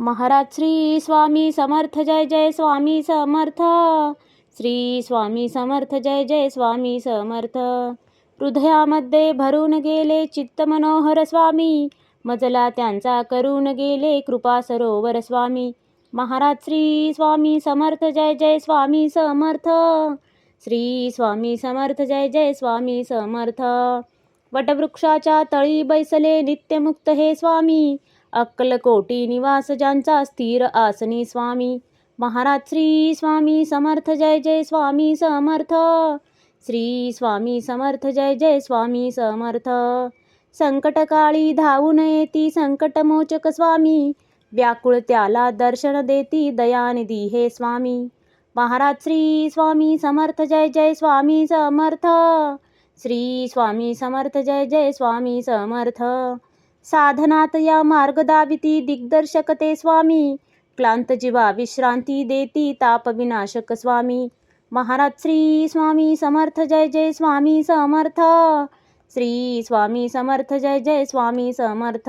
महाराज श्री स्वामी समर्थ, जय जय स्वामी समर्थ. श्री स्वामी समर्थ, जय जय स्वामी समर्थ. हृदयामध्ये भरून गेले चित्त मनोहर स्वामी, मजला त्यांचा करून गेले कृपा सरोवर स्वामी. महाराज श्री स्वामी समर्थ, जय जय स्वामी समर्थ. श्री स्वामी समर्थ, जय जय स्वामी समर्थ. वटवृक्षाच्या तळी बैसले नित्यमुक्त हे स्वामी, अक्कलकोटी निवास ज्यांचा स्थिर आसनी स्वामी. महाराज श्री स्वामी समर्थ, जय जय स्वामी समर्थ. श्री स्वामी समर्थ, जय जय स्वामी समर्थ. संकटकाळी धावून येती संकटमोचक स्वामी, व्याकुळ त्याला दर्शन देती दयानिधी हे स्वामी. महाराज श्री स्वामी समर्थ, जय जय स्वामी समर्थ. श्री स्वामी समर्थ, जय जय स्वामी समर्थ. साधनात या मार्ग दाविती दिग्दर्शक ते स्वामी, क्लांत जीवा विश्रांती देती ताप विनाशक स्वामी. महाराज श्री स्वामी समर्थ, जय जय स्वामी समर्थ. श्री स्वामी समर्थ, जय जय स्वामी समर्थ.